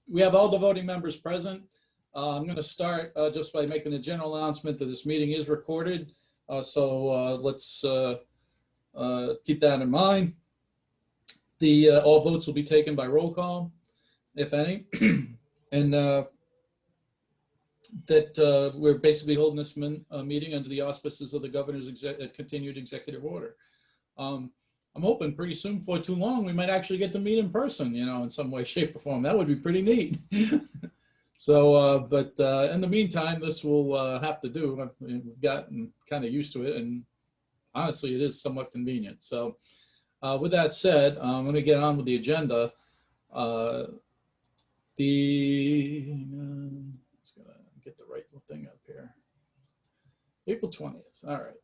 we have all the voting members present. I'm going to start just by making a general announcement that this meeting is recorded. So let's keep that in mind. All votes will be taken by roll call, if any. And that we're basically holding this meeting under the auspices of the governor's continued executive order. I'm hoping pretty soon, before too long, we might actually get to meet in person, you know, in some way, shape, or form. That would be pretty neat. So, but in the meantime, this will have to do. We've gotten kind of used to it, and honestly, it is somewhat convenient. So, with that said, I'm going to get on with the agenda. Let's get the right thing up here. April 20th. All right.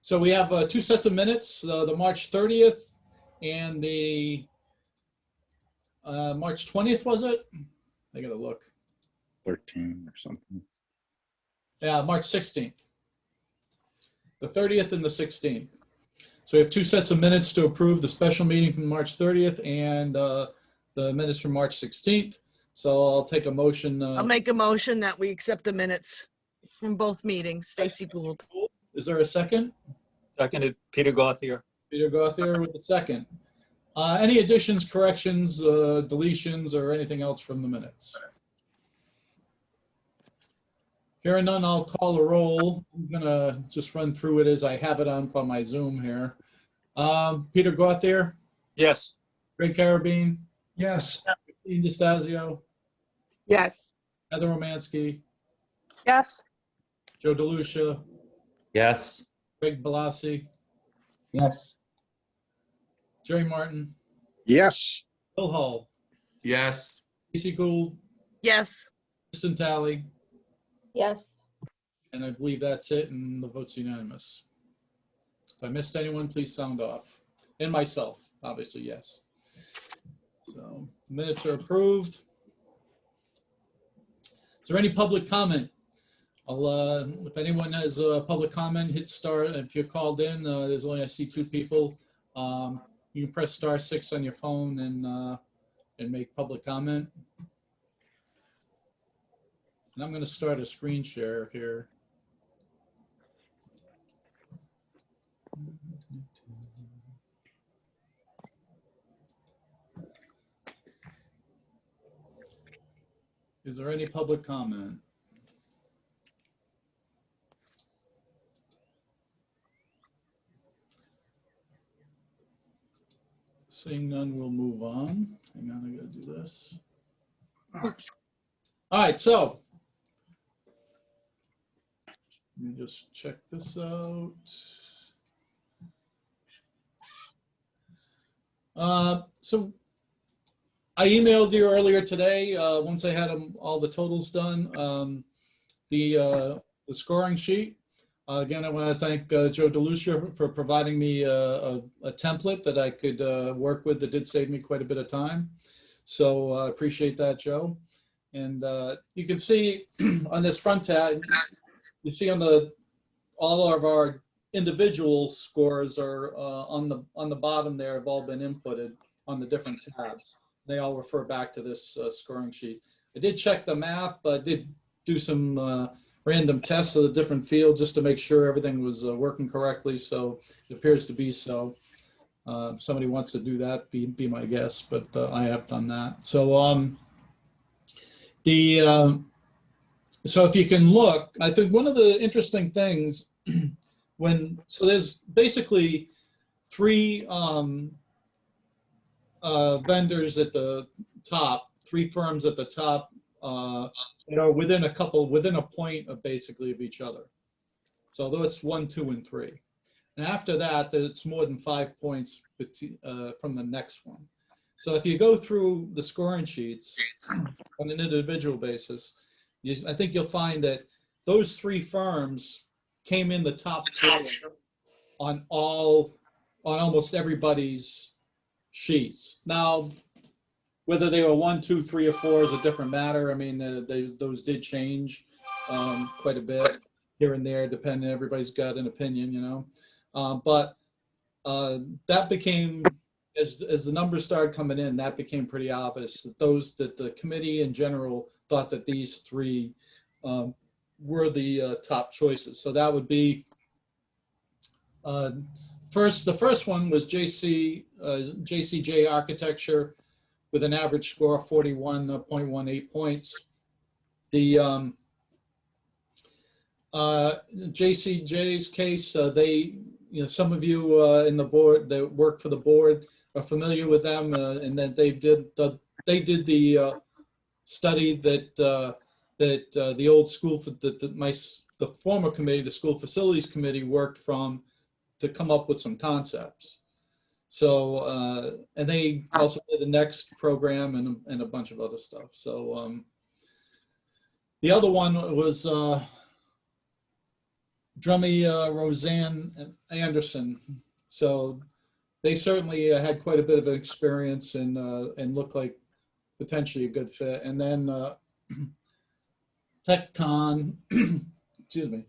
So we have 2 sets of minutes, the March 30th and the March 20th, was it? I gotta look. 13 or something. Yeah, March 16th. The 30th and the 16th. So we have 2 sets of minutes to approve, the special meeting from March 30th and the minutes from March 16th. So I'll take a motion. I'll make a motion that we accept the minutes from both meetings. Stacy Gould. Is there a second? Seconded, Peter Gauthier. Peter Gauthier with the second. Any additions, corrections, deletions, or anything else from the minutes? Hearing none, I'll call a roll. I'm gonna just run through it as I have it on my Zoom here. Peter Gauthier, Yes. Greg Carabine, Yes. Christine DeStasio, Yes. Heather Romansky, Yes. Joe DeLucia, Yes. Greg Balassi, Yes. Jerry Martin, Yes. Bill Hull, Yes. Casey Gould, Yes. Kristen Talley, Yes. and I believe that's it, and the vote's unanimous. If I missed anyone, please sound off. And myself, obviously, yes. So minutes are approved. Is there any public comment? If anyone has a public comment, hit star. If you're called in, there's only, I see 2 people. You can press *6 on your phone and make public comment. And I'm going to start a screen share here. Is there any public comment? Seeing none, we'll move on. Hang on, I gotta do this. All right, so let me just check this out. So I emailed you earlier today, once I had all the totals done, the scoring sheet. Again, I want to thank Joe DeLucia for providing me a template that I could work with that did save me quite a bit of time. So I appreciate that, Joe. And you can see on this front tab, you see on all of our individual scores are on the bottom there, have all been inputted on the different tabs. They all refer back to this scoring sheet. I did check the math, but I did do some random tests of the different fields just to make sure everything was working correctly. So it appears to be so. If somebody wants to do that, be my guest, but I have done that. So so if you can look, I think one of the interesting things so there's basically 3 vendors at the top, 3 firms at the top, that are within a point of basically of each other. So that's 1, 2, and 3. And after that, it's more than 5 points from the next one. So if you go through the scoring sheets on an individual basis, I think you'll find that those 3 firms came in the top 4 on almost everybody's sheets. Now, whether they were 1, 2, 3, or 4 is a different matter. I mean, those did change quite a bit here and there, depending. Everybody's got an opinion, you know. But that became as the numbers started coming in, that became pretty obvious that that the committee in general thought that these three were the top choices. So that would be the first one was JCJ Architecture with an average score of 41.18 points. The JCJ's case, some of you in the board that work for the board are familiar with them, and that they did the study that the old school the former committee, the school facilities committee, worked from to come up with some concepts. So and they also did the next program and a bunch of other stuff. So the other one was Drummy Roseanne Anderson. So they certainly had quite a bit of experience and looked like potentially a good fit. And then TechCon, excuse me,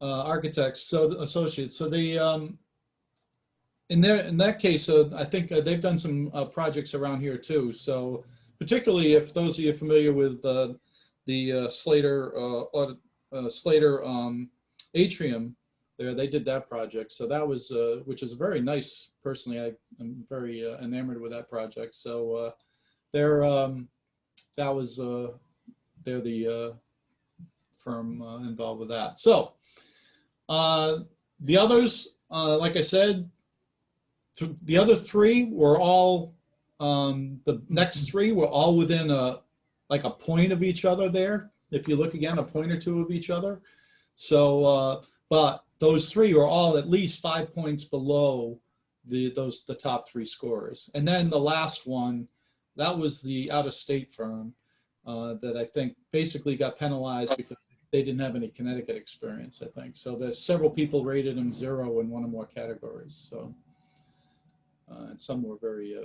Architects, so associates. So they in that case, I think they've done some projects around here too. So particularly if those of you familiar with the Slater atrium, they did that project. So that was which is very nice. Personally, I'm very enamored with that project. So they're the firm involved with that. So the others, like I said, the other three were all the next three were all within a point of each other there. If you look again, a point or two of each other. So, but those three were all at least 5 points below the top three scorers. And then the last one, that was the out-of-state firm that I think basically got penalized because they didn't have any Connecticut experience, I think. So there's several people rated them 0 in one or more categories. So, and some were very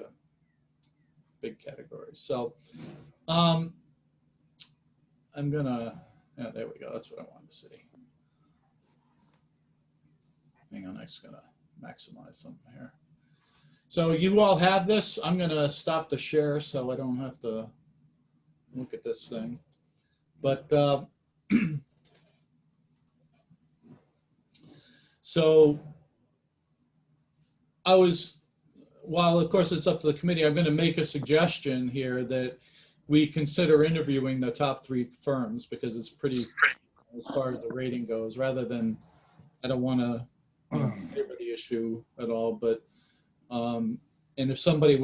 big categories. So I'm gonna, yeah, there we go. That's what I wanted to see. Hang on, I'm just gonna maximize something here. So you all have this. I'm gonna stop the share so I don't have to look at this thing. But so while of course it's up to the committee, I'm going to make a suggestion here that we consider interviewing the top three firms because it's pretty, as far as the rating goes, rather than, I don't want to favor the issue at all, but and if somebody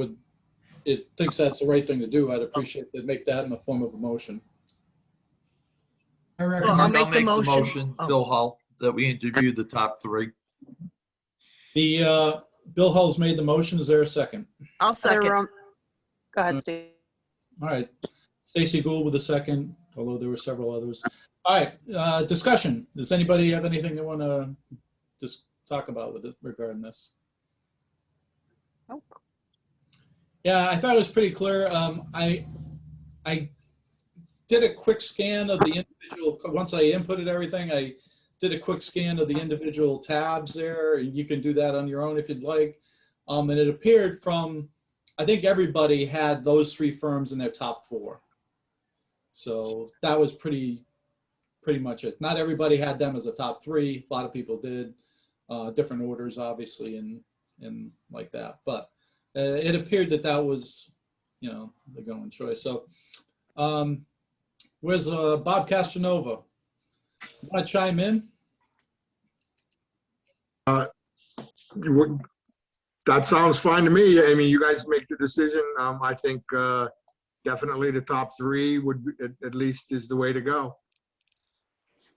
thinks that's the right thing to do, I'd appreciate to make that in the form of a motion. I I'll recommend make the motion. Oh. Phil Hull, that we interview the top three. The Bill Hull's made the motion. Is there a second? I'll second. Go ahead, Steve. All right. Stacy Gould with a second, although there were several others. All right. Discussion. Does anybody have anything they want to just talk about with it regarding this? Nope. Yeah, I thought it was pretty clear. I did a quick scan of the individual. Once I inputted everything, I did a quick scan of the individual tabs there. You can do that on your own if you'd like. And it appeared from, I think everybody had those three firms in their top 4. So that was pretty much it. Not everybody had them as a top 3. A lot of people did. Different orders, obviously, and like that. But it appeared that was, the going choice. So where's Bob Castronova? Want to chime in? That sounds fine to me. I mean, you guys make the decision. I think definitely the top 3 would at least is the way to go.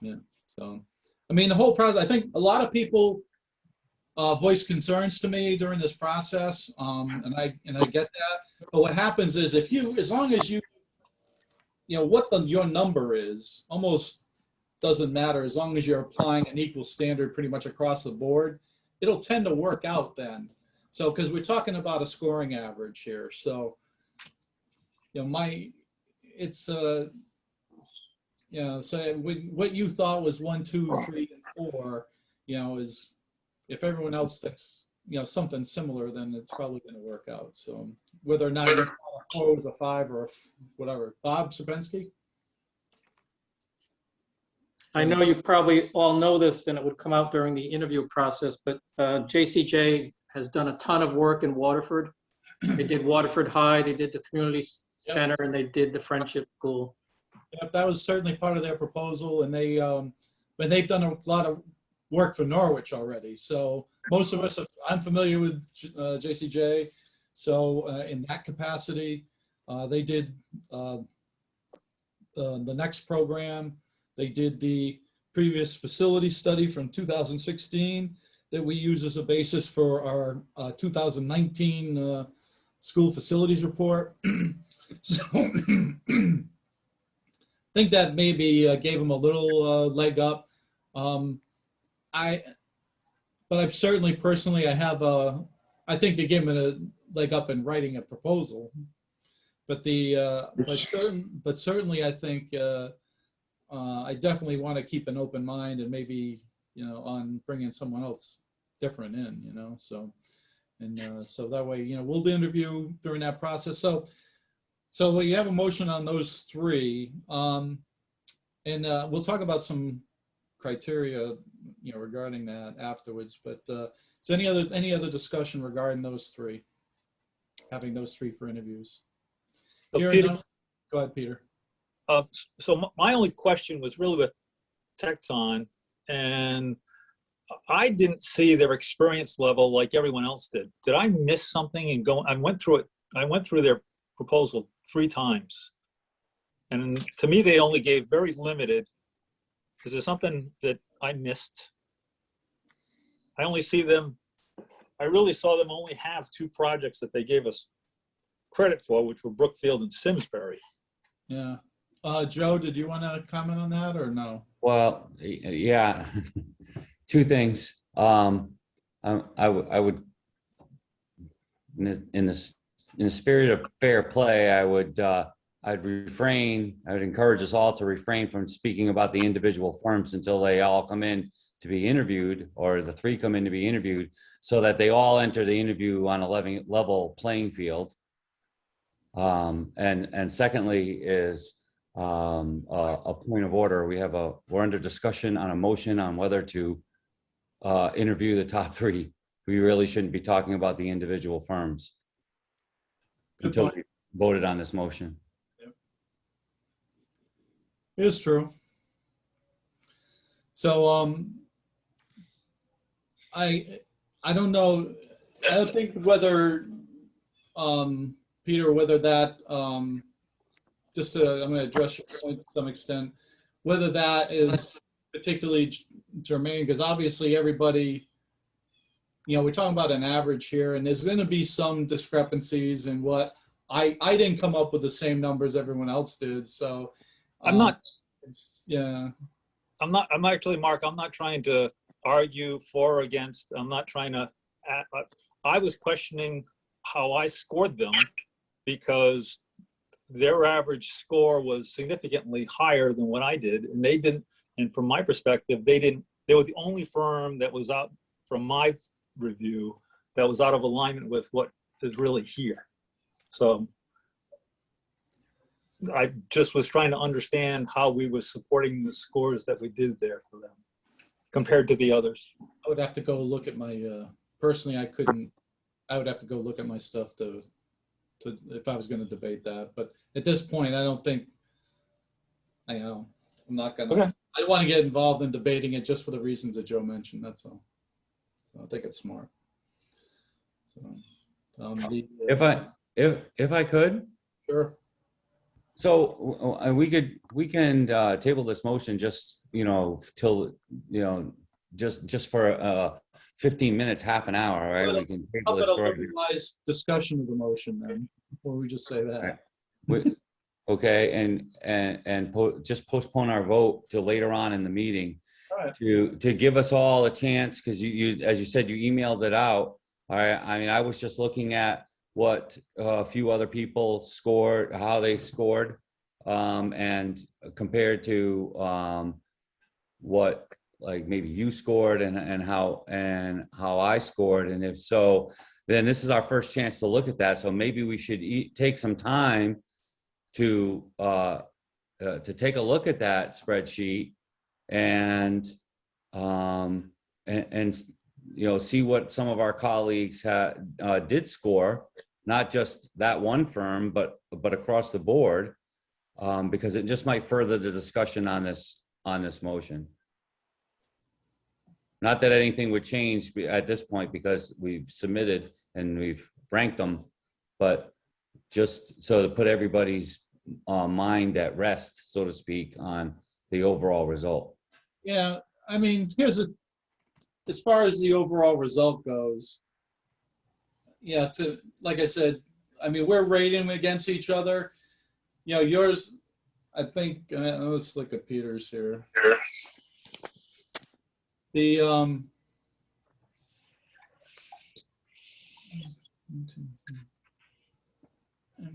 Yeah. So, I mean, the whole process, I think a lot of people voiced concerns to me during this process, and I get that. But what happens is as long as you what your number is, almost doesn't matter as long as you're applying an equal standard pretty much across the board. It'll tend to work out then. So, because we're talking about a scoring average here. So, so what you thought was 1, 2, 3, and 4, is if everyone else thinks something similar, then it's probably going to work out. So whether or not you four was a 5 or whatever. Bob Serpensky? I know you probably all know this, and it would come out during the interview process, but JCJ has done a ton of work in Waterford. They did Waterford High, they did the community center, and they did the Friendship School. Yep, that was certainly part of their proposal, and they've done a lot of work for Norwich already. So most of us, I'm familiar with JCJ. So in that capacity, they did the next program. They did the previous facility study from 2016 that we use as a basis for our 2019 school facilities report. So I think that maybe gave them a little leg up. But I've certainly personally, I think they gave them a leg up in writing a proposal. But certainly I think I definitely want to keep an open mind and maybe, on bringing someone else different in, so, and so that way, we'll interview during that process. So we have a motion on those 3, and we'll talk about some criteria, regarding that afterwards. But is any other discussion regarding those 3? Having those 3 for interviews. So Hearing Peter, none- Go ahead, Peter. so my only question was really with Tecton, and I didn't see their experience level like everyone else did. Did I miss something and I went through it. I went through their proposal 3 times. And to me, they only gave very limited. Is there something that I missed? I only see them, I really saw them only have 2 projects that they gave us credit for, which were Brookfield and Simsbury. Yeah. Joe, did you want to comment on that or no? Well, yeah, 2 things. I would, in the spirit of fair play, I'd encourage us all to refrain from speaking about the individual firms until they all come in to be interviewed, or the 3 come in to be interviewed, so that they all enter the interview on a level playing field. And secondly is a point of order. We're under discussion on a motion on whether to interview the top 3. We really shouldn't be talking about the individual firms Good until point. we voted on this motion. It is true. So I don't know. I don't think whether Peter, whether that I'm going to address your point to some extent, whether that is particularly germane, because obviously everybody, we're talking about an average here, and there's going to be some discrepancies in what I didn't come up with the same numbers everyone else did. So I'm not, yeah. I'm actually, Mark, I'm not trying to argue for or against. I'm not trying to, I was questioning how I scored them because their average score was significantly higher than what I did. And they didn't, and from my perspective, they were the only firm that was out, from my review, that was out of alignment with what is really here. So I just was trying to understand how we were supporting the scores that we did there for them compared to the others. I would have to go look at my, personally, I would have to go look at my stuff to if I was going to debate that. But at this point, I don't think, I'm not going to, Okay. I don't want to get involved in debating it just for the reasons that Joe mentioned, that's all. So I think it's smart. So, If I could, sure. so we can table this motion just, till, just for 15 minutes, half an hour, right? We can How table about this a for, localized discussion of the motion then, before we just say that? okay, just postpone our vote till later on in the meeting All right. to give us all a chance, because you, as you said, you emailed it out. All right, I mean, I was just looking at what a few other people scored, how they scored, and compared to what like maybe you scored and how I scored, and if so, then this is our first chance to look at that. So maybe we should take some time to take a look at that spreadsheet and see what some of our colleagues did score, not just that one firm, but across the board, because it just might further the discussion on this motion. Not that anything would change at this point because we've submitted and we've ranked them, but just so to put everybody's mind at rest, so to speak, on the overall result. Yeah, I mean, as far as the overall result goes, yeah, like I said, I mean, we're rating against each other. Yours, I think, let's look at Peter's here. The,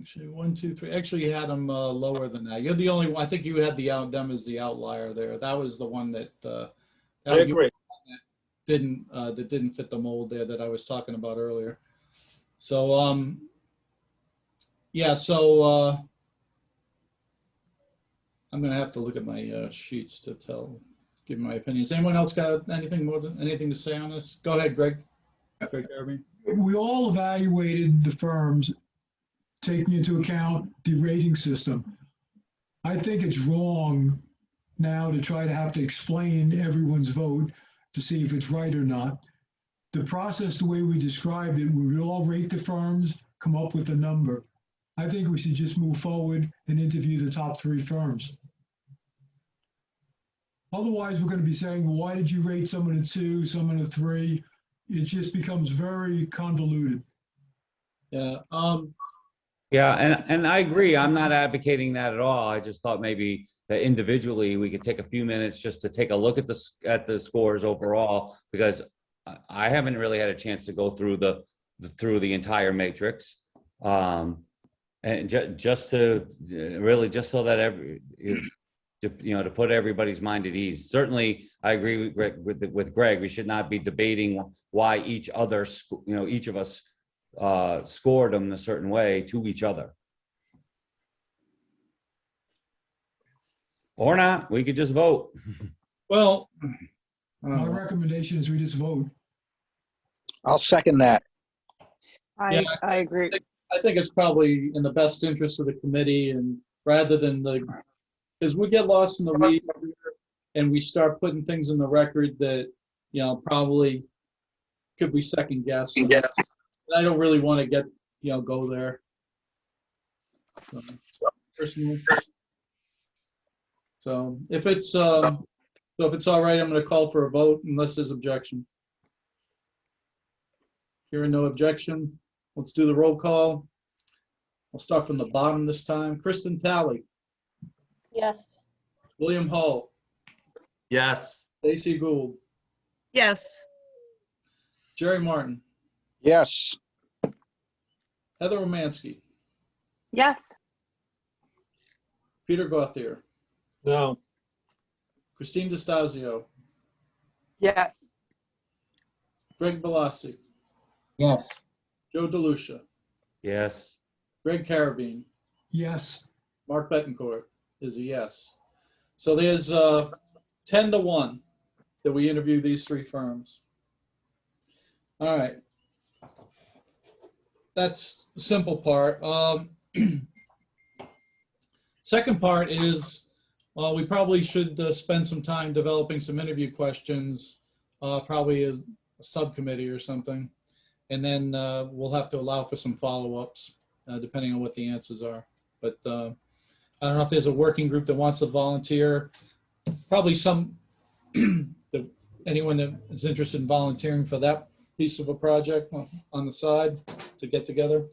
actually, 1, 2, 3, actually you had them lower than that. You're the only one, I think you had them as the outlier there. That was the one that, I agree. that didn't fit the mold there that I was talking about earlier. So, yeah, so I'm gonna have to look at my sheets to give my opinions. Anyone else got anything to say on this? Go ahead, Greg. Greg Garvey. We all evaluated the firms, taking into account the rating system. I think it's wrong now to try to have to explain everyone's vote to see if it's right or not. The process, the way we described it, we would all rate the firms, come up with a number. I think we should just move forward and interview the top 3 firms. Otherwise, we're going to be saying, well, why did you rate someone a 2, someone a 3? It just becomes very convoluted. Yeah. Yeah, and I agree. I'm not advocating that at all. I just thought maybe that individually we could take a few minutes just to take a look at the scores overall, because I haven't really had a chance to go through the entire matrix, and just so that to put everybody's mind at ease. Certainly, I agree with Greg. We should not be debating why each of us scored them a certain way to each other. Or not, we could just vote. Well, My recommendation is we just vote. I'll second that. Yeah, I agree. I think it's probably in the best interest of the committee, and rather than because we get lost in the weeds and we start putting things in the record that, probably could be second guessed. I don't really want to get, go there. So, personally. So if it's all right, I'm going to call for a vote unless there's objection. Hearing no objection, let's do the roll call. I'll start from the bottom this time. Kristen Talley, Yes. William Hull, Yes. Stacy Gould, Yes. Jerry Martin, Yes. Heather Romansky, Yes. Peter Gauthier, No. Christine DeStasio, Yes. Greg Balassi, Yes. Joe DeLucia, Yes. Greg Carabine, Yes. Mark Betancourt is a yes. So there's 10-1 that we interview these 3 firms. All right. That's the simple part. Second part is we probably should spend some time developing some interview questions, probably a subcommittee or something. And then we'll have to allow for some follow-ups depending on what the answers are. But I don't know if there's a working group that wants to volunteer. Probably anyone that is interested in volunteering for that piece of a project on the side to get together.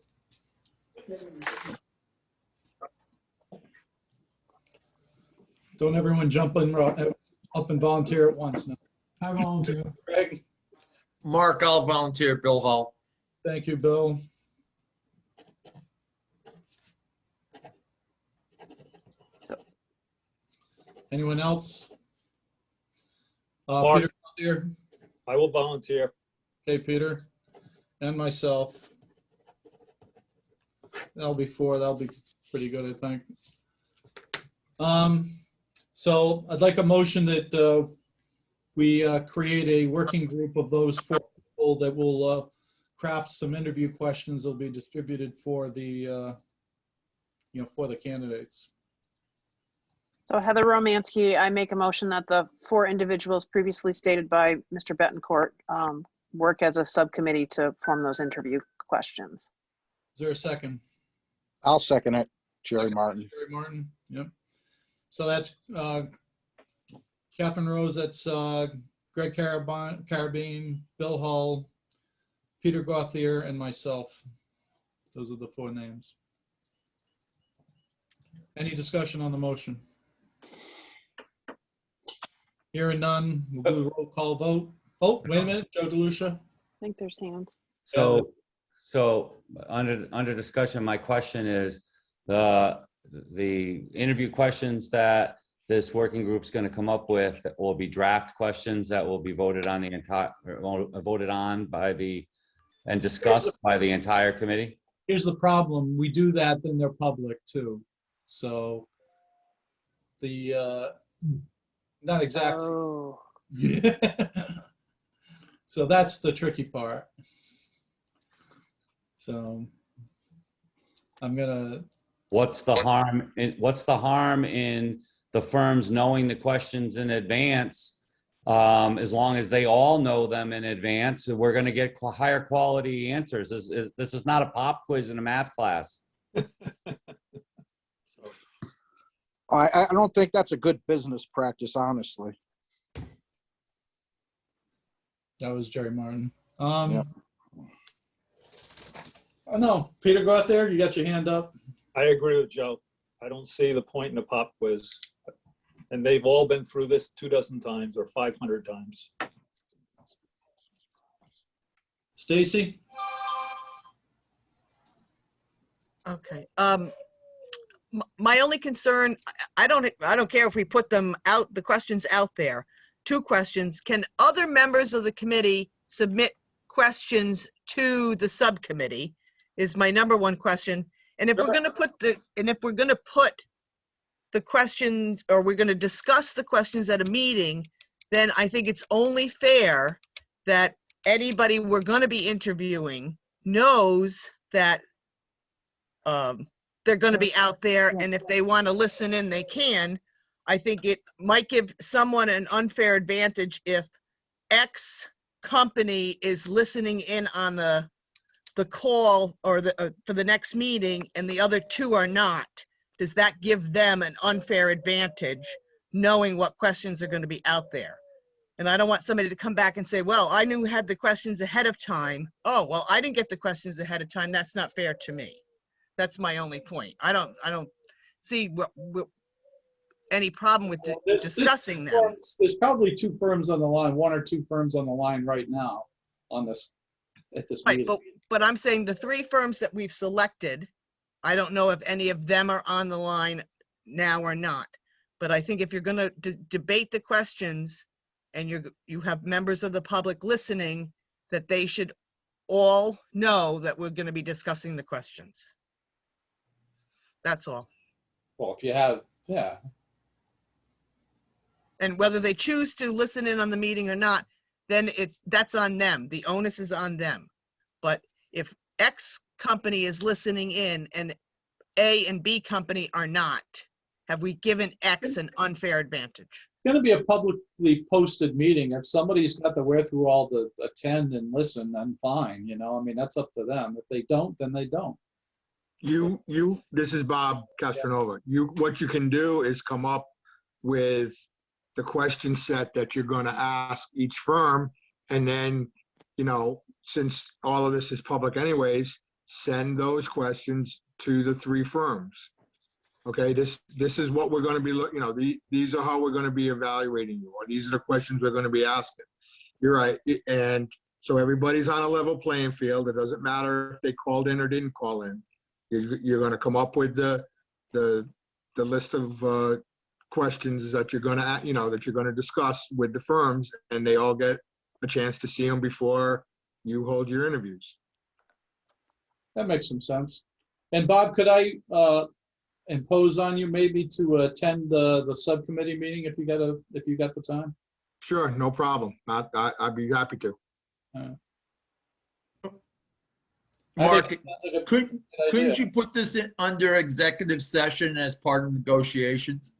Don't everyone jump up and volunteer at once now. I volunteer. Greg, Mark, I'll volunteer. Bill Hall. thank you, Bill. Anyone else? Mark. Peter Gauthier. I will volunteer. Okay, Peter, and myself. That'll be 4. That'll be pretty good, I think. So I'd like a motion that we create a working group of those 4 people that will craft some interview questions that'll be distributed for the, for the candidates. So Heather Romansky, I make a motion that the 4 individuals previously stated by Mr. Betancourt work as a subcommittee to form those interview questions. Is there a second? I'll second it. Jerry Martin. Jerry Martin, yep. So that's Catherine Rose, that's Greg Carabine, Bill Hull, Peter Gauthier, and myself. Those are the 4 names. Any discussion on the motion? Hearing none, we'll do a roll call vote. Oh, wait a minute, Joe DeLucia. I think there's hands. So under discussion, my question is, the interview questions that this working group's going to come up with will be draft questions that will be voted on and discussed by the entire committee? Here's the problem, we do that, then they're public too. So not exactly. Oh, So that's the tricky part. So I'm gonna. What's the harm in the firms knowing the questions in advance? As long as they all know them in advance, we're going to get higher quality answers. This is not a pop quiz in a math class. I don't think that's a good business practice, honestly. That was Jerry Martin. Yep. Oh no, Peter, go out there. You got your hand up. I agree with Joe. I don't see the point in a pop quiz. And they've all been through this 24 times or 500 times. Stacy? Okay. My only concern, I don't care if we put them out, the questions out there. 2 questions. Can other members of the committee submit questions to the subcommittee? Is my number 1 question. And if we're going to put the questions, or we're going to discuss the questions at a meeting, then I think it's only fair that anybody we're going to be interviewing knows that they're going to be out there, and if they want to listen in, they can. I think it might give someone an unfair advantage if X company is listening in on the call or for the next meeting and the other 2 are not. Does that give them an unfair advantage knowing what questions are going to be out there? And I don't want somebody to come back and say, well, I knew had the questions ahead of time. Oh, well, I didn't get the questions ahead of time. That's not fair to me. That's my only point. I don't see any problem with discussing them. There's probably 2 firms on the line, 1 or 2 firms on the line right now on this, at this Right, meeting. but I'm saying the 3 firms that we've selected, I don't know if any of them are on the line now or not. But I think if you're going to debate the questions and you have members of the public listening, that they should all know that we're going to be discussing the questions. That's all. Well, if you have, yeah. And whether they choose to listen in on the meeting or not, then that's on them. The onus is on them. But if X company is listening in and A and B company are not, have we given X an unfair advantage? It's going to be a publicly posted meeting. If somebody's got the wherewithal to attend and listen, then fine, I mean, that's up to them. If they don't, then they don't. This is Bob Castronova. What you can do is come up with the question set that you're going to ask each firm, and then, since all of this is public anyways, send those questions to the 3 firms. Okay, this is what we're going to be looking, these are how we're going to be evaluating you, or these are the questions we're going to be asking. You're right. And so everybody's on a level playing field. It doesn't matter if they called in or didn't call in. You're going to come up with the list of questions that you're gonna, that you're gonna discuss with the firms, and they all get a chance to see them before you hold your interviews. That makes some sense. And Bob, could I impose on you maybe to attend the subcommittee meeting if you got the time? Sure, no problem. I'd be happy to. I think Mark, that sounds like a couldn't good idea. you put this in under executive session as part of negotiations?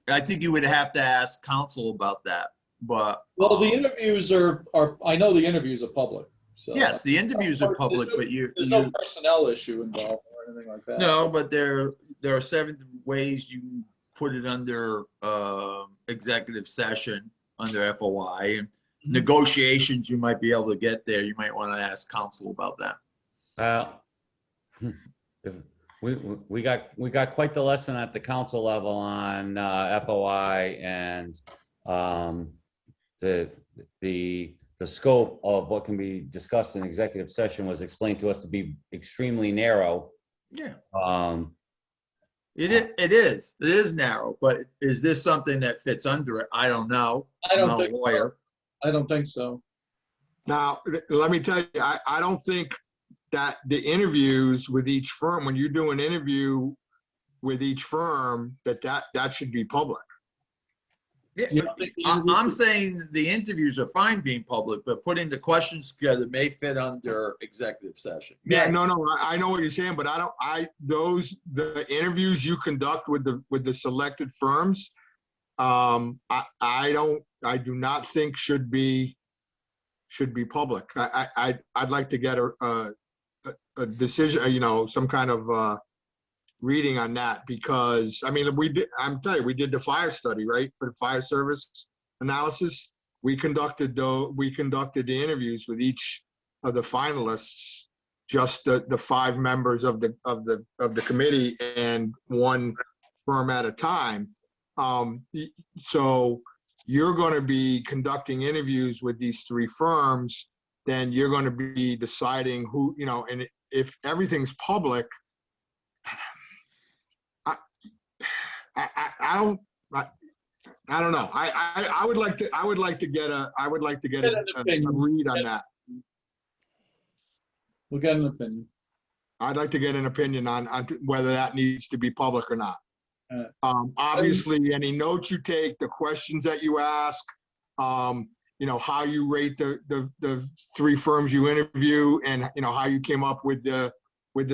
I think you would have to ask counsel about that, but. Well, the interviews are, I know the interviews are public, so. Yes, the interviews are public, but There's no personnel issue involved or anything like that. no, but there are 7 ways you can put it under executive session under FOI, and negotiations, you might be able to get there. You might want to ask counsel about that. We got quite the lesson at the council level on FOI, and the scope of what can be discussed in executive session was explained to us to be extremely narrow. Yeah. It It is narrow, but is this something that fits under it? I don't know. I don't I'm not think a lawyer. I don't think so. Now, let me tell you, I don't think that the interviews with each firm, when you do an interview with each firm, that should be public. Yeah, You don't think the I'm interviews- saying the interviews are fine being public, but putting the questions together may fit under executive session. Yeah, no, I know what you're saying, but the interviews you conduct with the selected firms, I do not think should be public. I'd like to get a decision, some kind of reading on that, because I'm telling you, we did the fire study, right? For the fire service analysis. We conducted the interviews with each of the finalists, just the 5 members of the committee and one firm at a time. So you're going to be conducting interviews with these 3 firms, then you're going to be deciding who, and if everything's public, I don't know. I would like to get a read on that. We'll get an opinion. I'd like to get an opinion on whether that needs to be public or not. Obviously, any notes you take, the questions that you ask, how you rate the 3 firms you interview, and how you came up with the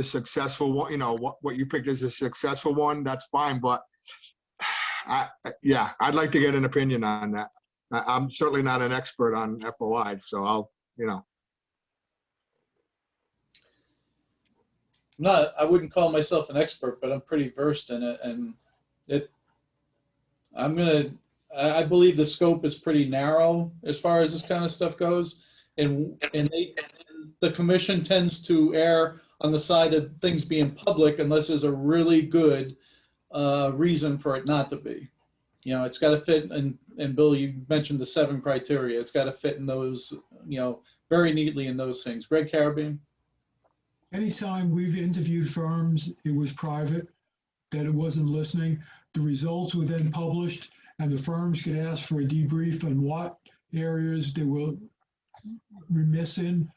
successful one, what you picked as a successful one, that's fine. But I'd like to get an opinion on that. I'm certainly not an expert on FOI, so I'll. I wouldn't call myself an expert, but I'm pretty versed in it, and I believe the scope is pretty narrow as far as this kind of stuff goes, and the commission tends to err on the side of things being public unless there's a really good reason for it not to be. It's got to fit, and Bill, you mentioned the 7 criteria. It's got to fit in those, very neatly in those things. Greg Carabine? Anytime we've interviewed firms, it was private, that it wasn't listening. The results were then published, and the firms could ask for a debrief on what areas they were remiss in.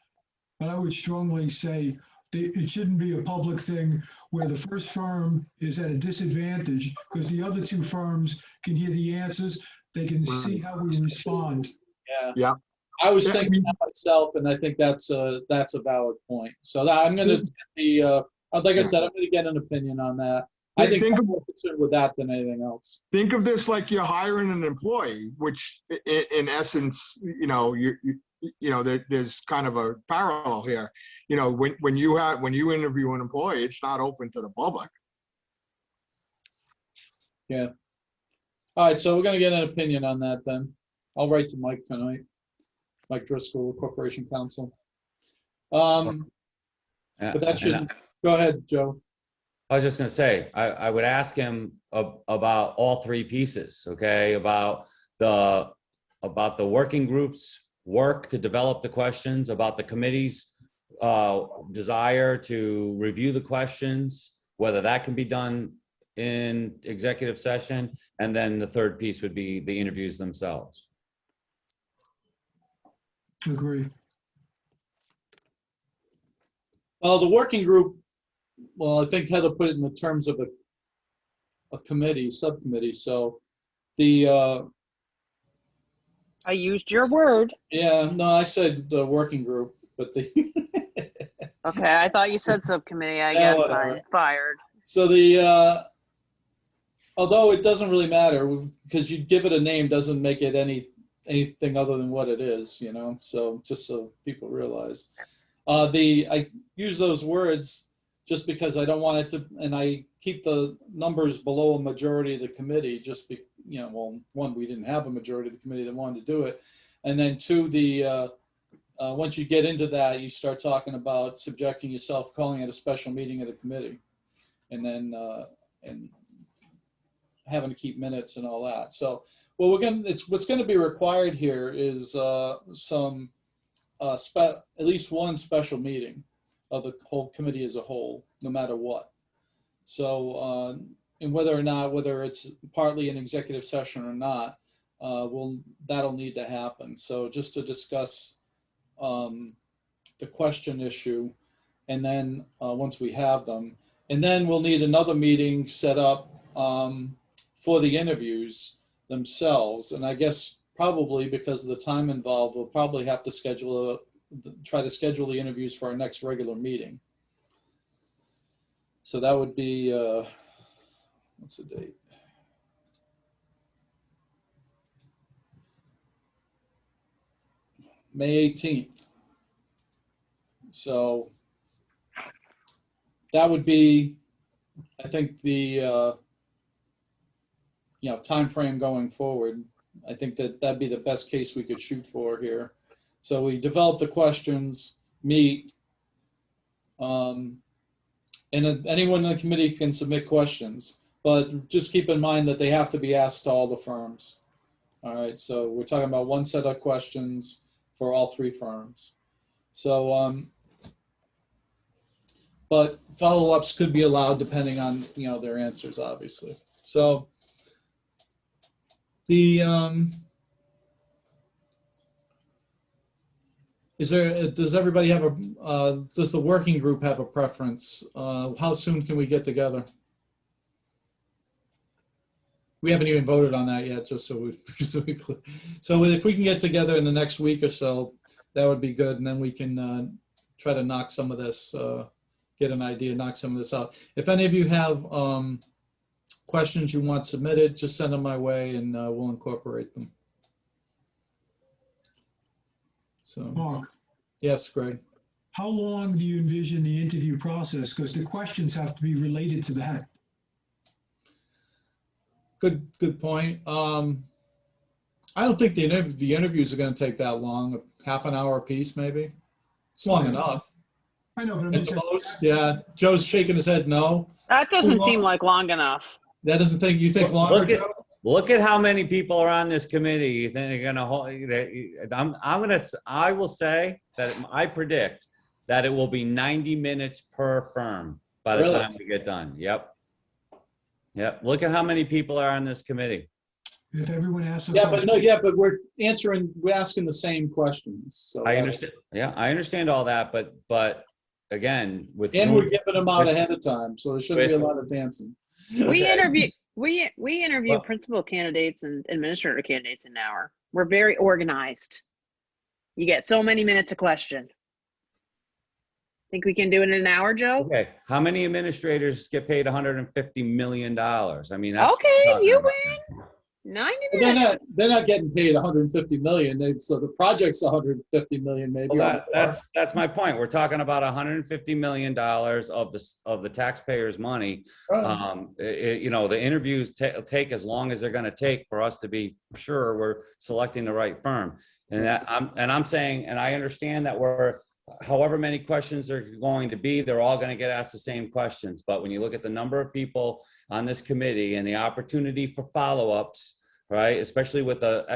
But I would strongly say it shouldn't be a public thing where the first firm is at a disadvantage because the other 2 firms can hear the answers. They can see how we respond. Yeah. I was thinking that myself, and I think that's a valid point. So I'm going to like I said, I'm going to get an opinion on that. I think I'm more concerned with that than anything else. Think of this like you're hiring an employee, which in essence, there's kind of a parallel here. When you interview an employee, it's not open to the public. Yeah. All right, so we're going to get an opinion on that then. I'll write to Mike tonight. Mike Driscoll, Corporation Counsel. But that should, go ahead, Joe. I was just going to say, I would ask him about all 3 pieces, okay? About the working group's work to develop the questions, about the committee's desire to review the questions, whether that can be done in executive session, and then the third piece would be the interviews themselves. Agree. Well, the working group, well, I think Heather put it in the terms of a committee, subcommittee. So the, I used your word. yeah, no, I said the working group, but the, Okay, I thought you said subcommittee. I Yeah, guess whatever. I'm fired. so the, although it doesn't really matter because you give it a name doesn't make it anything other than what it is, you know? So just so people realize. I use those words just because I don't want it to, and I keep the numbers below a majority of the committee, just be, you know, well, one, we didn't have a majority of the committee that wanted to do it. And then two, once you get into that, you start talking about subjecting yourself, calling it a special meeting of the committee. And then, and having to keep minutes and all that. So, well, what's going to be required here is at least one special meeting of the whole committee as a whole, no matter what. So, and whether it's partly an executive session or not, that'll need to happen. So just to discuss the question issue, and then once we have them, and then we'll need another meeting set up for the interviews themselves. And I guess probably because of the time involved, we'll probably have to try to schedule the interviews for our next regular meeting. So that would be, what's the date? May 18th. So that would be, I think, the time frame going forward. I think that'd be the best case we could shoot for here. So we develop the questions, meet, and anyone in the committee can submit questions, but just keep in mind that they have to be asked to all the firms. All right, so we're talking about one set of questions for all three firms. So, but follow-ups could be allowed depending on, their answers, obviously. So does everybody have does the working group have a preference? How soon can we get together? We haven't even voted on that yet, just so if we can get together in the next week or so, that would be good. And then we can try to knock some of this, get an idea, knock some of this out. If any of you have questions you want submitted, just send them my way and we'll incorporate them. So, Mark, yes, Greg. how long do you envision the interview process? Because the questions have to be related to that. Good point. I don't think the interviews are going to take that long. Half an hour a piece, maybe. It's long enough. I know, but I'm At just the most, yeah. Joe's shaking his head no. That doesn't seem like long enough. That doesn't think you think longer, Joe? Look at how many people are on this committee. You think they're gonna hold? I will say that I predict that it will be 90 minutes per firm by the Really? time we get done. Yep. Look at how many people are on this committee. If everyone asks a Yeah, but question, but we're asking the same questions. So I understand. Yeah, I understand all that, but again, with and we're giving them out ahead of time, so there shouldn't be a lot of dancing. We Okay. interview Well- principal candidates and administrator candidates in an hour. We're very organized. You get so many minutes a question. Think we can do it in an hour, Joe? Okay, how many administrators get paid $150 million? I mean, that's what Okay, we're talking you about. win. 90 But minutes. they're not getting paid 150 million. So the project's 150 million maybe. Well, that's my point. We're talking about $150 million of the taxpayers' money. The interviews take as long as they're going to take for us to be sure we're selecting the right firm. And I'm saying, and I understand that however many questions there are going to be, they're all going to get asked the same questions. But when you look at the number of people on this committee and the opportunity for follow-ups, right, especially with the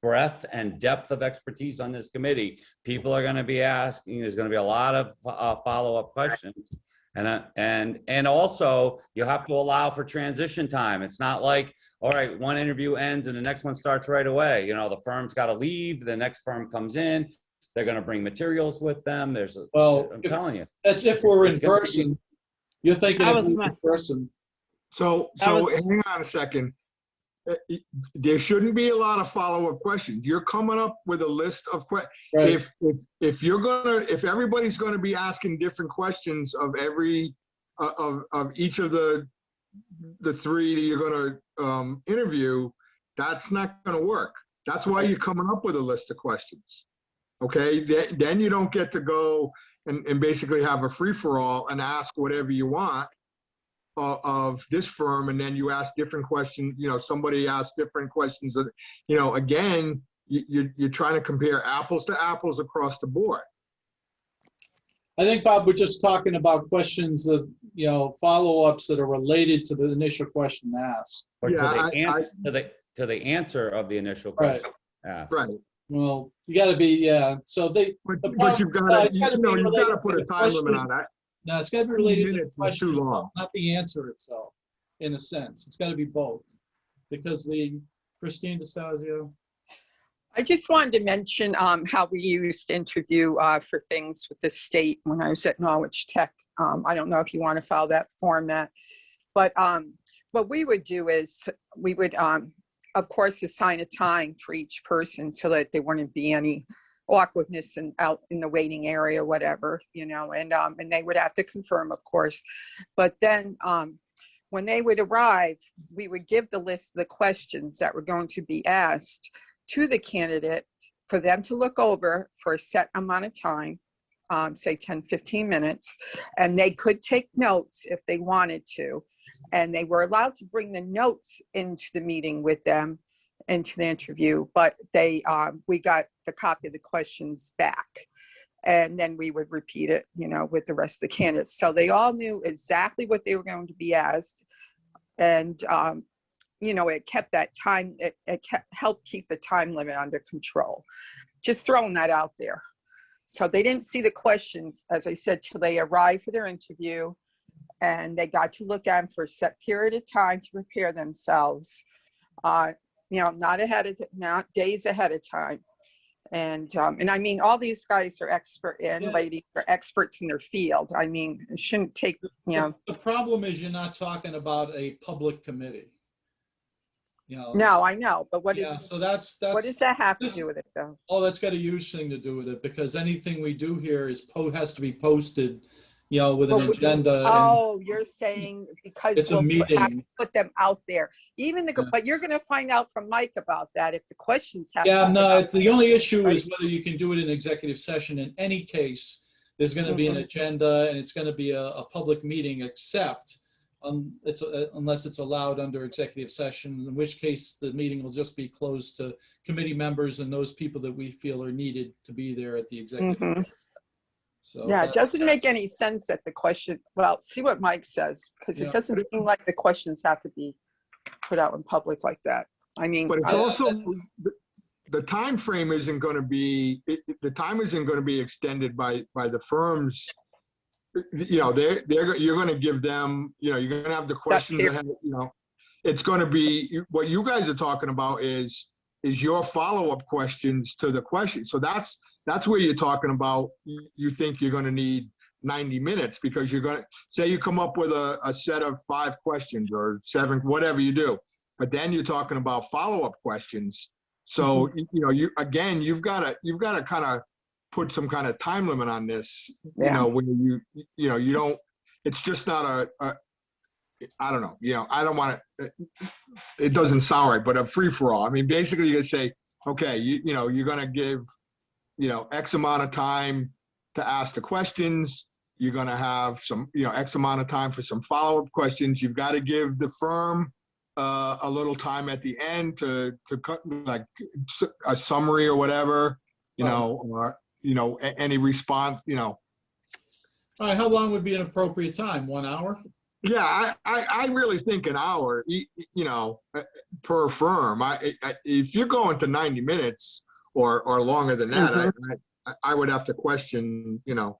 breadth and depth of expertise on this committee, people are going to be asking, there's going to be a lot of follow-up questions. And also you have to allow for transition time. It's not like, all right, one interview ends and the next one starts right away. You know, the firm's got to leave, the next firm comes in, they're going to bring materials with them. Well, I'm telling you. That's if we're in It's gonna be- person. You're thinking That if was we're my- in person. So That was- hang on a second. There shouldn't be a lot of follow-up questions. You're coming up with a list of questions. Right. If everybody's gonna be asking different questions of every, of each of the three that you're gonna interview, that's not gonna work. That's why you're coming up with a list of questions. Okay, then you don't get to go and basically have a free-for-all and ask whatever you want of this firm, and then you ask different questions, you know, somebody asks different questions, you know, again, you're trying to compare apples to apples across the board. I think, Bob, we're just talking about questions of, you know, follow-ups that are related to the initial question asked. Or to Yeah, to the answer of the initial Right. question. Yeah. Right, Well, you gotta be, yeah, so the but you've problem- got it's to, gotta you know, be you've got to related put to a the time limit question. on that. No, it's gotta be 20 related to the minutes is question too itself, long. not the answer itself, in a sense. It's gotta be both. Because Christine DeSazio, I just wanted to mention how we used to interview for things with the state when I was at Norwich Tech. I don't know if you want to follow that format, but what we would do is we would, of course, assign a time for each person so that there wouldn't be any awkwardness out in the waiting area, whatever, you know, and they would have to confirm, of course. But then when they would arrive, we would give the list of the questions that were going to be asked to the candidate for them to look over for a set amount of time, say 10, 15 minutes, and they could take notes if they wanted to. And they were allowed to bring the notes into the meeting with them, into the interview, but we got the copy of the questions back. And then we would repeat it, you know, with the rest of the candidates. So they all knew exactly what they were going to be asked. And, you know, it kept that time, it helped keep the time limit under control. Just throwing that out there. So they didn't see the questions, as I said, till they arrived for their interview. And they got to look at them for a set period of time to prepare themselves. You know, not days ahead of time. And I mean, all these guys are ladies are experts in their field. I mean, it shouldn't take, you know. the problem is you're not talking about a public committee. You know? No, I know, but what Yeah, so that's. what does that have to do with it though? Oh, that's got a huge thing to do with it, because anything we do here has to be posted, you know, with an But agenda. and Oh, you're saying because It's a we'll have to meeting. put them out there. Even Yeah. but you're gonna find out from Mike about that if the questions have. Yeah, to be no, out the there, only issue is right? whether you can do it in executive session. In any case, there's going to be an Mhm. agenda and it's going to be a public meeting, except unless it's allowed under executive session, in which case the meeting will just be closed to committee members and those people that we feel are needed to be there at the executive. Mhm. session. So Yeah, it that- doesn't make any sense that the question, well, see what Mike says, because Yeah. it doesn't seem like the questions have to be put out in public like that. I mean, But it's I- also, the time frame isn't going to be, the time isn't going to be extended by the firms. You know, you're going to give them, you know, you're going to have the questions fair. ahead, you know. It's going to be, what you guys are talking about is your follow-up questions to the question. So that's where you're talking about, you think you're going to need 90 minutes, because you're going to, say you come up with a set of 5 questions or 7, whatever you do. But then you're talking about follow-up questions. So, you know, you've got to kind of put some kind of time limit on this, you Yeah. know, when you know, you don't, it's just not I don't know, you know, I don't want to, it doesn't sound right, but a free-for-all. I mean, basically you're going to say, okay, you know, you're going to give, you know, X amount of time to ask the questions. You're going to have some, you know, X amount of time for some follow-up questions. You've got to give the firm a little time at the end to cut, like a summary or whatever, you know, or, you know, any response, you know. All right, how long would be an appropriate time? 1 hour? Yeah, I really think an hour, you know, per firm. If you're going to 90 minutes or longer than that, I would have to question, you know,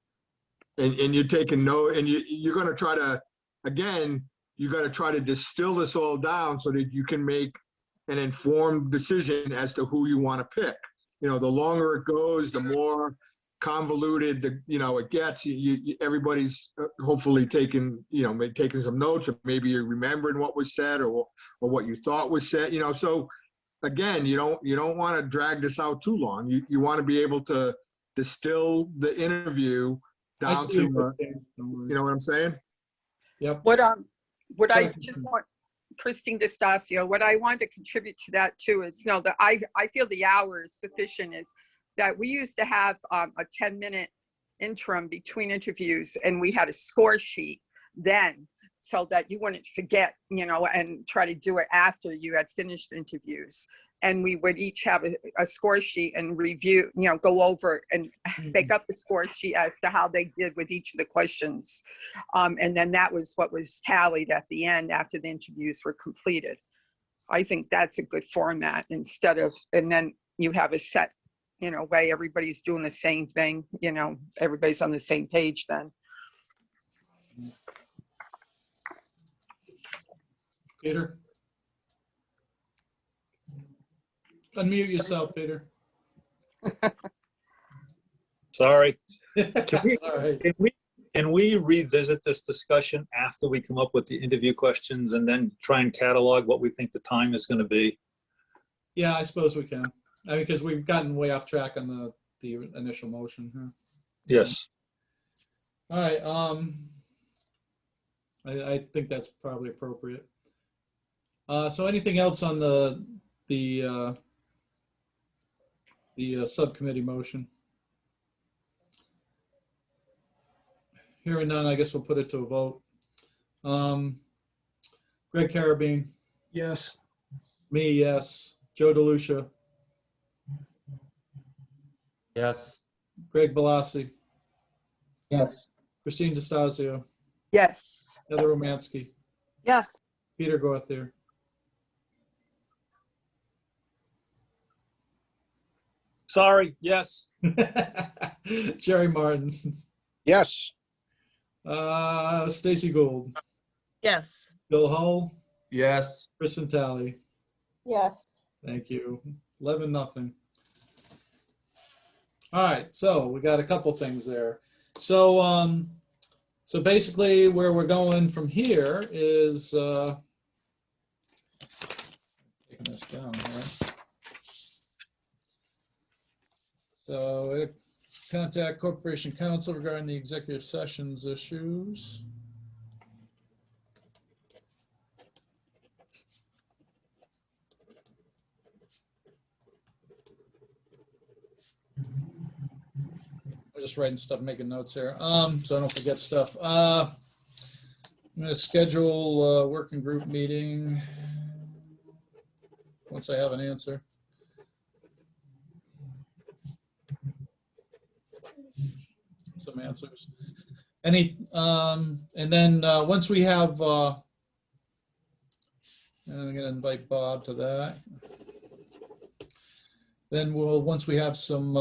and you're taking note, and you're gonna try to, again, you gotta try to distill this all down so that you can make an informed decision as to who you want to pick. You know, the longer it goes, the more convoluted it gets. Everybody's hopefully taking some notes, or maybe you're remembering what was said or what you thought was said. So again, you don't want to drag this out too long. You want to be able to distill the interview I down see to, what you're saying. No worries. you know what I'm saying? Yep. What I Right. just want, Christine DeStacio, what I wanted to contribute to that too is, that I feel the hour is sufficient, is that we used to have a 10-minute interim between interviews, and we had a score sheet then, so that you wouldn't forget, and try to do it after you had finished interviews. And we would each have a score sheet and review, go over and make up the score sheet as to how they did with each of the questions. And then that was what was tallied at the end after the interviews were completed. I think that's a good format, instead of, and then you have a set, way everybody's doing the same thing, everybody's on the same page then. Peter? Unmute yourself, Peter. Sorry. It's all right. Can we revisit this discussion after we come up with the interview questions, and then try and catalog what we think the time is going to be? Yeah, I suppose we can. Because we've gotten way off track on the initial motion here. Yes. All right. I think that's probably appropriate. So anything else on the subcommittee motion? Hearing none, I guess we'll put it to a vote. Greg Carabine, Yes. me, yes. Joe DeLucia, Yes. Greg Balassi, Yes. Christine DeStazio, Yes. Heather Romansky, Yes. Peter Gauthier. Sorry, yes. Jerry Martin, Yes. Stacy Gould, Yes. Bill Hull, Yes. Kristen Talley. Yes. Thank you. 11-0. All right, so we got a couple things there. So so basically where we're going from here is taking this down here. So contact Corporation Counsel regarding the executive sessions issues. I'm just writing stuff, making notes here, so I don't forget stuff. I'm gonna schedule a working group meeting once I have an answer. Some answers. And then once we have, and I'm gonna invite Bob to that. Then once we have some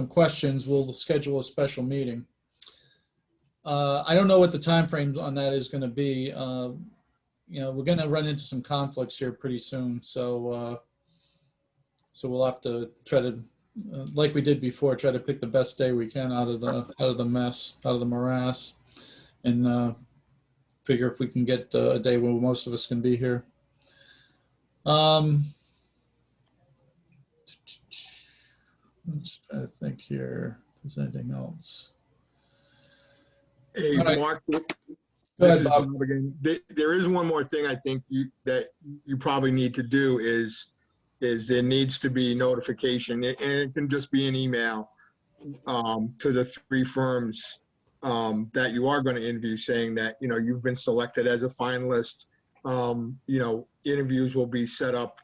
questions, we'll schedule a special meeting. I don't know what the time frame on that is going to be. We're going to run into some conflicts here pretty soon, so we'll have to try to, like we did before, try to pick the best day we can out of the mess, out of the morass, and figure if we can get a day where most of us can be here. Let's try to think here. If there's anything else? Hey, All right. Mark, Go this ahead, is Bob. Bob again. There is one more thing I think that you probably need to do is there needs to be notification, and it can just be an email to the 3 firms that you are going to interview, saying that, you've been selected as a finalist. Interviews will be set up,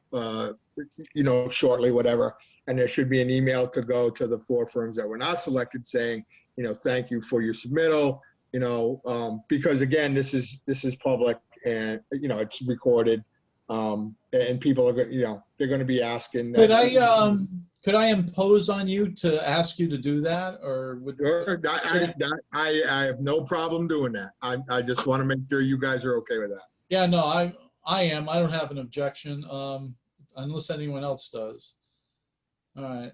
shortly, whatever. And there should be an email to go to the 4 firms that were not selected saying, thank you for your submittal, because again, this is public, and, it's recorded. And people are going, they're going to be asking. Could could I impose on you to ask you to do that, or would? Sure, I have no problem doing that. I just want to make sure you guys are okay with that. Yeah, no, I am. I don't have an objection, unless anyone else does. All right.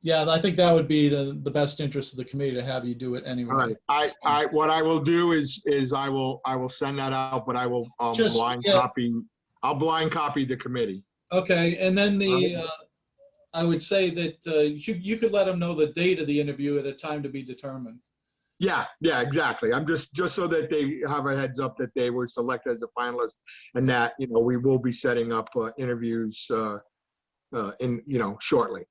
Yeah, I think that would be the best interest of the committee to have you do it All anyway. right, what I will do is I will send that out, but I will Just- blind yeah. copy, I'll blind copy the committee. Okay, and then I would say that you could let them know the date of the interview at a time to be determined. Yeah, exactly. I'm just so that they have a heads up that they were selected as a finalist and that, we will be setting up interviews shortly.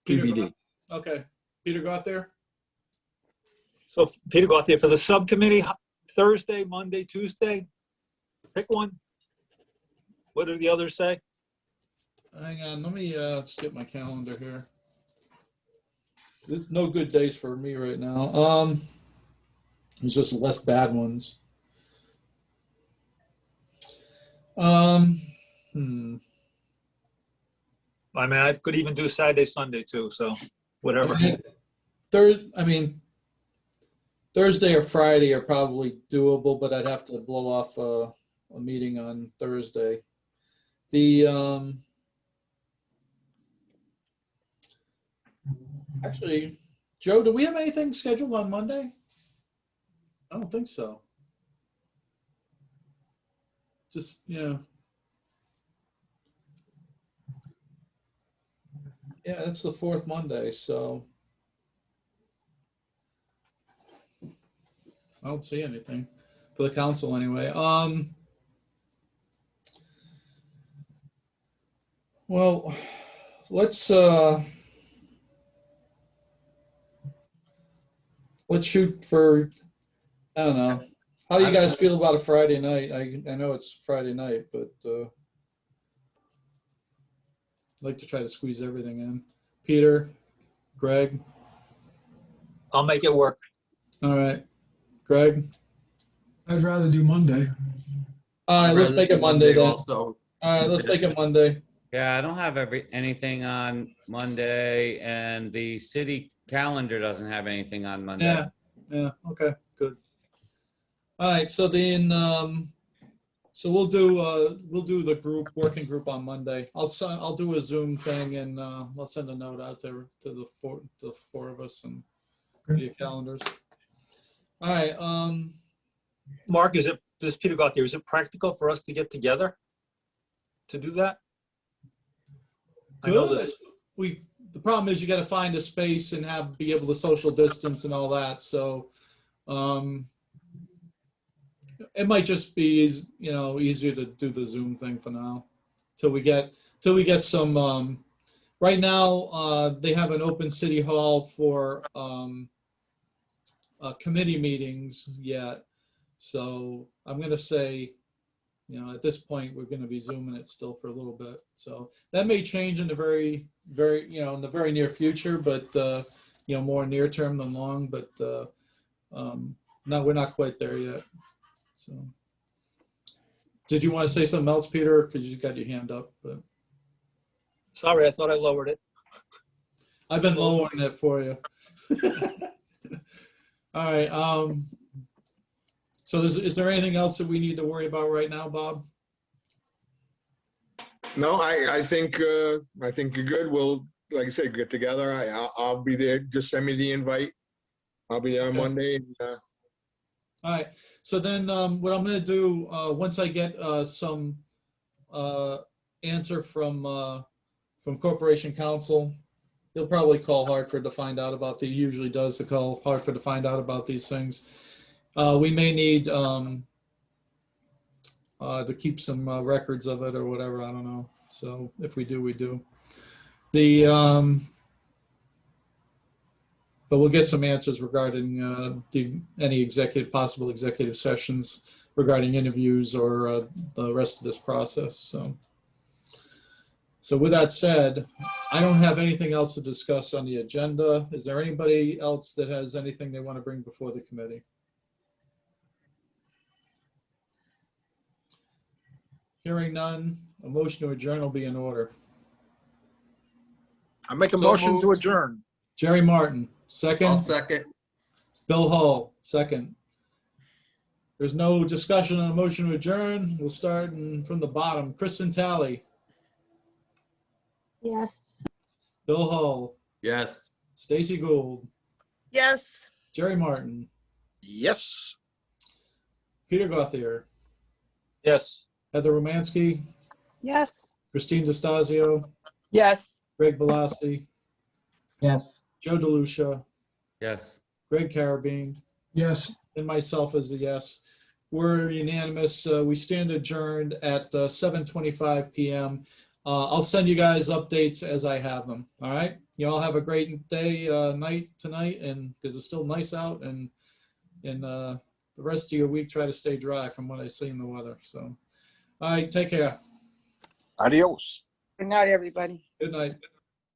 Peter, TBD. Okay, Peter got there? So Peter got there for the subcommittee, Thursday, Monday, Tuesday? Pick one. What do the others say? Hang on, let me skip my calendar here. There's no good days for me right now. There's just less bad ones. I mean, I could even do Saturday, Sunday too, so whatever. Thursday or Friday are probably doable, but I'd have to blow off a meeting on Thursday. Actually, Joe, do we have anything scheduled on Monday? I don't think so. Just, yeah, that's the fourth Monday, so I don't see anything for the council anyway. Well, let's shoot for, I don't know. How do you guys feel about a Friday night? I know it's Friday night, but I'd like to try to squeeze everything in. Peter, Greg, I'll make it work. all right. Greg, I'd rather do Monday. all right, let's make it Monday then. Also, All right, let's make it Monday. Yeah, I don't have anything on Monday, and the city calendar doesn't have anything on Monday. Yeah, okay, good. All right, so then, so we'll do the working group on Monday. I'll do a Zoom thing and I'll send a note out there to the four of us and via calendars. All right, Mark, this Peter got there, is it practical for us to get together to do that? I know good. that. The problem is you got to find a space and be able to social distance and all that. So, it might just be easier to do the Zoom thing for now, till we get some. Right now, they have an open city hall for committee meetings yet. So I'm going to say, at this point, we're going to be Zooming it still for a little bit. So that may change in the very, in the very near future, but, more near term than long, but no, we're not quite there yet. So did you want to say something else, Peter? Because you got your hand up, but Sorry, I thought I lowered it. I've been lowering it for you. All right. So is there anything else that we need to worry about right now, Bob? No, I think you're good. We'll, like I said, get together. I'll be there. Just send me the invite. I'll be there on Okay. Monday. All right. So then what I'm going to do, once I get some answer from Corporation Counsel, he'll probably call Hartford to find out about he usually does to call Hartford to find out about these things. We may need to keep some records of it or whatever. I don't know. So if we do, we do. But we'll get some answers regarding any possible executive sessions regarding interviews or the rest of this process. So with that said, I don't have anything else to discuss on the agenda. Is there anybody else that has anything they want to bring before the committee? Hearing none, a motion to adjourn will be in order. I make a So motion to moved. adjourn. Jerry Martin, I'll second. second. Bill Hull, second. There's no discussion on a motion to adjourn. We'll start from the bottom. Kristen Talley, Yes. Bill Hull, Yes. Stacy Gould, Yes. Jerry Martin, Yes. Peter Gauthier, Yes. Heather Romansky, Yes. Christine DeStazio, Yes. Greg Balassi, Yes. Joe DeLucia, Yes. Greg Carabine, Yes. and myself as a yes. We're unanimous. We stand adjourned at 7:25 p.m. I'll send you guys updates as I have them. All right. You all have a great day, night tonight, and because it's still nice out, and the rest of your week, try to stay dry from what I see in the weather. So, all right, take care. Adios. Good night, everybody. Good night.